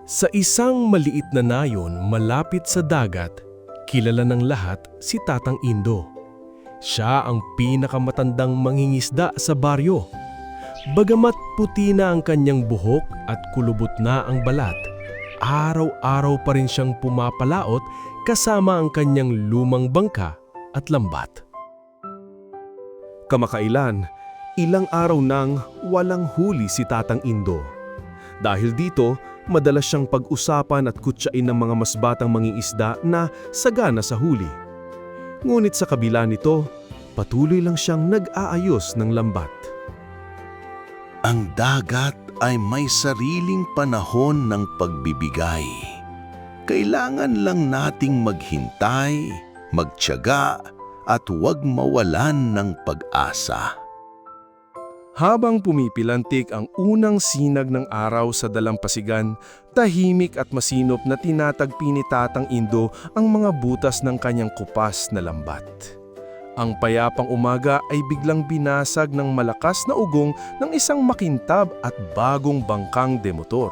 Sa isang maliit na nayon malapit sa dagat, kilala ng lahat si Tatang Indo. Siya ang pinakamatandang mangingisda sa baryo. Bagamat puti na ang kanyang buhok at kulubot na ang balat, araw-araw pa rin siyang pumapalaot kasama ang kanyang lumang bangka at lambat. Kamakailan, ilang araw nang walang huli si Tatang Indo. Dahil dito, madalas siyang pag-usapan at kutsain ng mga mas batang mangingisda na sagana sa huli. Ngunit sa kabila nito, patuloy lang siyang nag-aayos ng lambat. Ang dagat ay may sariling panahon ng pagbibigay. Kailangan lang nating maghintay, magtiyaga, at huwag mawalan ng pag-asa. Habang pumipilantik ang unang sinag ng araw sa dalampasigan, tahimik at masinop na tinatagpi ni Tatang Indo ang mga butas ng kanyang kupas na lambat. Ang payapang umaga ay biglang binasag ng malakas na ugong ng isang makintab at bagong bangkang demotor.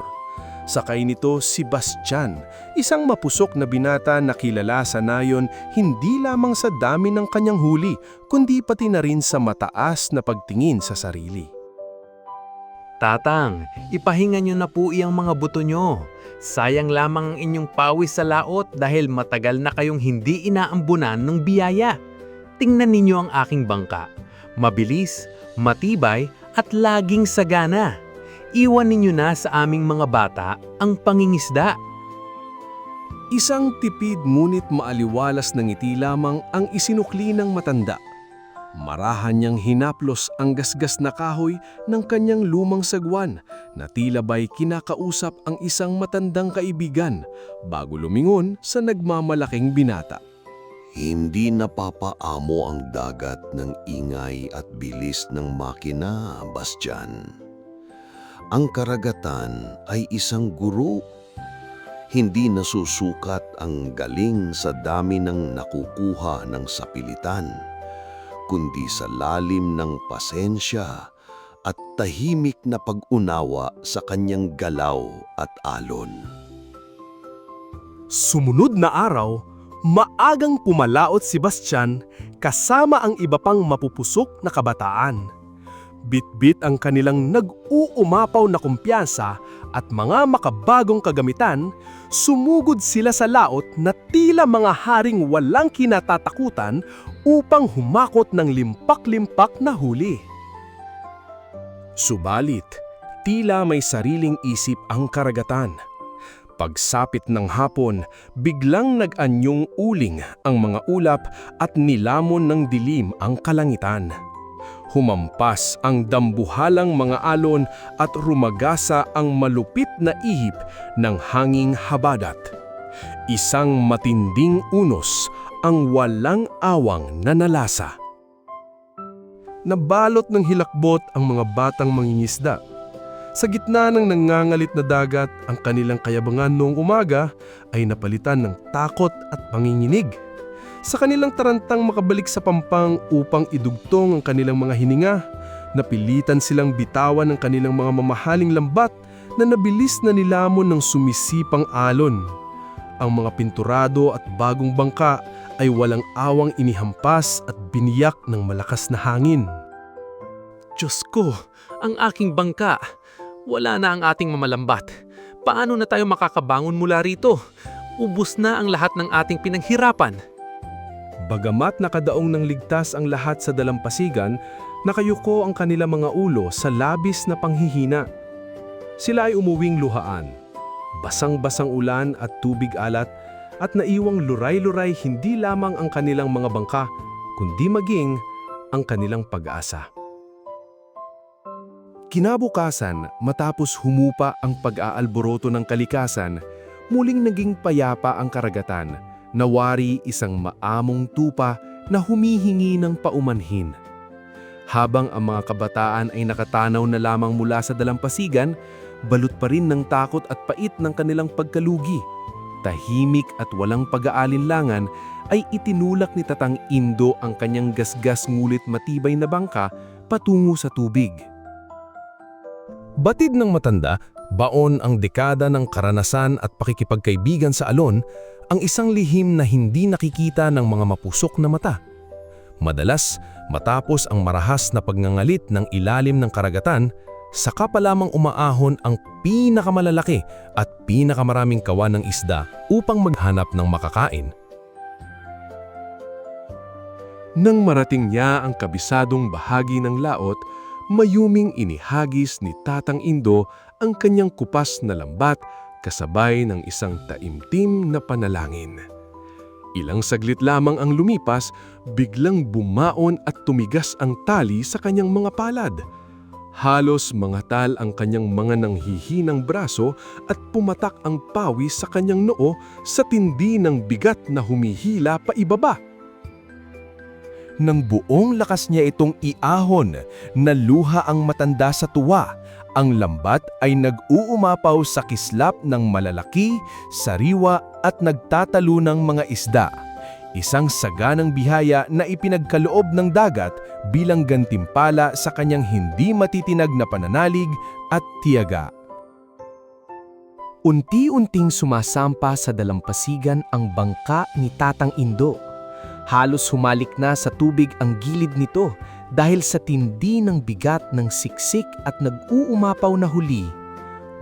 Sakay nito si Bastian, isang mapusok na binata na kilala sa nayon hindi lamang sa dami ng kanyang huli, kundi pati na rin sa mataas na pagtingin sa sarili. Tatang, ipahinga nyo na po iyang mga buto nyo. Sayang lamang ang inyong pawis sa laot dahil matagal na kayong hindi inaambunan ng biyaya. Tingnan ninyo ang aking bangka. Mabilis, matibay at laging sagana. Iwan ninyo na sa aming mga bata ang pangingisda. Isang tipid ngunit maaliwalas na ngiti lamang ang isinukli ng matanda. Marahan niyang hinaplos ang gasgas na kahoy ng kanyang lumang sagwan na tila ba'y kinakausap ang isang matandang kaibigan bago lumingon sa nagmamalaking binata. Hindi napapaamo ang dagat ng ingay at bilis ng makina, Bastian. Ang karagatan ay isang guro. Hindi nasusukat ang galing sa dami ng nakukuha ng sapilitan, kundi sa lalim ng pasensya at tahimik na pag-unawa sa kanyang galaw at alon. Sumunod na araw, maagang pumalaot si Bastian kasama ang iba pang mapupusok na kabataan. Bit-bit ang kanilang nag-uumapaw na kumpiyansa at mga makabagong kagamitan, sumugod sila sa laot na tila mga haring walang kinatatakutan upang humakot ng limpak-limpak na huli. Subalit, tila may sariling isip ang karagatan. Pagsapit ng hapon, biglang nag-anyong uling ang mga ulap at nilamon ng dilim ang kalangitan. Humampas ang dambuhalang mga alon at rumagasa ang malupit na ihip ng hanging habadat. Isang matinding unos ang walang awang nanalasa. Nabalot ng hilakbot ang mga batang mangingisda. Sa gitna ng nangangalit na dagat, ang kanilang kayabangan noong umaga ay napalitan ng takot at panginginig. Sa kanilang tarantang makabalik sa pampang upang idugtong ang kanilang mga hininga, napilitan silang bitawan ng kanilang mga mamahaling lambat na nabilis na nilamon ng sumisipang alon. Ang mga pinturado at bagong bangka ay walang awang inihampas at biniyak ng malakas na hangin. Diyos ko, ang aking bangka. Wala na ang ating mamalambat. Paano na tayo makakabangon mula rito? Ubus na ang lahat ng ating pinaghirapan. Bagamat nakadaong ng ligtas ang lahat sa dalampasigan, nakayuko ang kanilang mga ulo sa labis na panghihina. Sila ay umuwing luhaan. Basang-basang ulan at tubig alat at naiwang luray-luray hindi lamang ang kanilang mga bangka, kundi maging ang kanilang pag-asa. Kinabukasan, matapos humupa ang pag-aalboroto ng kalikasan, muling naging payapa ang karagatan. Nawari isang maamong tupa na humihingi ng paumanhin. Habang ang mga kabataan ay nakatanaw na lamang mula sa dalampasigan, balot pa rin ng takot at pait ng kanilang pagkalugi. Tahimik at walang pag-aalinlangan ay itinulak ni Tatang Indo ang kanyang gasgas ngulit matibay na bangka patungo sa tubig. Batid ng matanda, Baon ang dekada ng karanasan at pakikipagkaibigan sa alon, ang isang lihim na hindi nakikita ng mga mapusok na mata. Madalas, matapos ang marahas na pagngangalit ng ilalim ng karagatan, saka pa lamang umaahon ang pinakamalalaki at pinakamaraming kawan ng isda upang maghanap ng makakain. Nang marating niya ang kabisadong bahagi ng laot, mayuming inihagis ni Tatang Indo ang kanyang kupas na lambat kasabay ng isang taimtim na panalangin. Ilang saglit lamang ang lumipas, biglang bumaon at tumigas ang tali sa kanyang mga palad. Halos mangatal ang kanyang mga nanghihinang braso at pumatak ang pawis sa kanyang noo sa tindi ng bigat na humihila pa ibaba. Nang buong lakas niya itong iahon, naluha ang matanda sa tuwa. Ang lambat ay nag-uumapaw sa kislap ng malalaki, sariwa at nagtatalo ng mga isda. Isang saganang bihaya na ipinagkaloob ng dagat bilang gantimpala sa kanyang hindi matitinag na pananalig at tiyaga. Unti-unting sumasampa sa dalampasigan ang bangka ni Tatang Indo. Halos humalik na sa tubig ang gilid nito dahil sa tindi ng bigat ng siksik at nag-uumapaw na huli.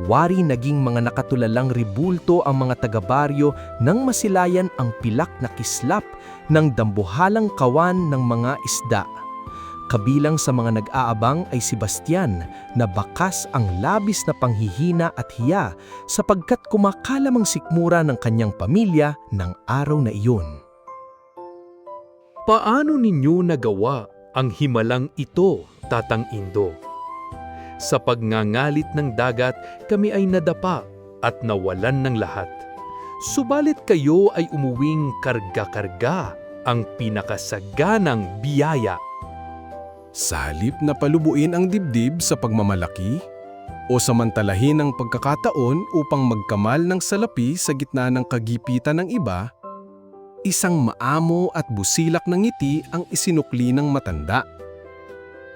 Wari naging mga nakatulalang ribulto ang mga taga-baryo nang masilayan ang pilak na kislap ng dambuhalang kawan ng mga isda. Kabilang sa mga nag-aabang ay si Bastian na bakas ang labis na panghihina at hiya sapagkat kumakalamang sikmura ng kanyang pamilya ng araw na iyon. Paano ninyo nagawa ang himalang ito, Tatang Indo? Sa pagngangalit ng dagat, kami ay nadapa at nawalan ng lahat. Subalit kayo ay umuwing karga-karga, ang pinakasaganang biyaya. Sa halip na palubuin ang dibdib sa pagmamalaki o samantalahin ang pagkakataon upang magkamal ng salapi sa gitna ng kagipitan ng iba, isang maamo at busilak ng ngiti ang isinukli ng matanda.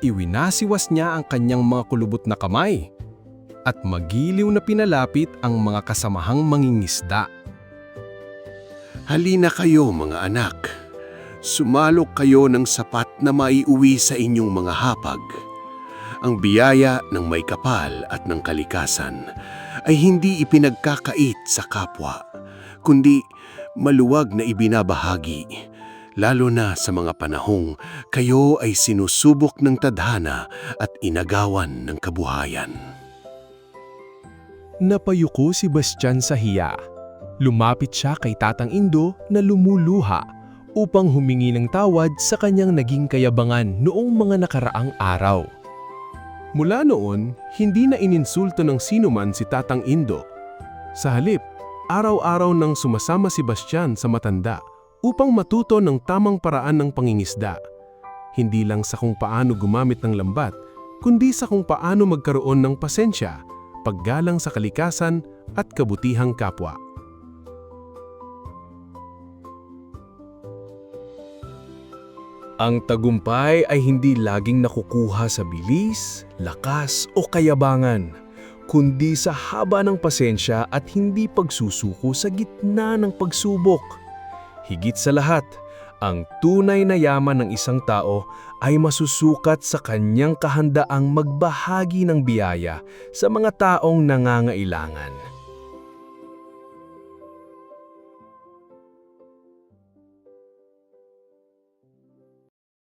Iwinasiwas niya ang kanyang mga kulubot na kamay at magiliw na pinalapit ang mga kasamahang mangingisda. Halina kayo mga anak. Sumalok kayo ng sapat na maiuwi sa inyong mga hapag. Ang biyaya ng may kapal at ng kalikasan ay hindi ipinagkakait sa kapwa, kundi maluwag na ibinabahagi, lalo na sa mga panahong kayo ay sinusubok ng tadhana at inagawan ng kabuhayan. Napayuko si Bastian sa hiya. Lumapit siya kay Tatang Indo na lumuluha upang humingi ng tawad sa kanyang naging kayabangan noong mga nakaraang araw. Mula noon, hindi na ininsulto ng sinuman si Tatang Indo. Sa halip, araw-araw nang sumasama si Bastian sa matanda upang matuto ng tamang paraan ng pangingisda. Hindi lang sa kung paano gumamit ng lambat, kundi sa kung paano magkaroon ng pasensya, paggalang sa kalikasan at kabutihang kapwa. Ang tagumpay ay hindi laging nakukuha sa bilis, lakas o kayabangan, kundi sa haba ng pasensya at hindi pagsusuko sa gitna ng pagsubok. Higit sa lahat, ang tunay na yaman ng isang tao ay masusukat sa kanyang kahandaang magbahagi ng biyaya sa mga taong nangangailangan.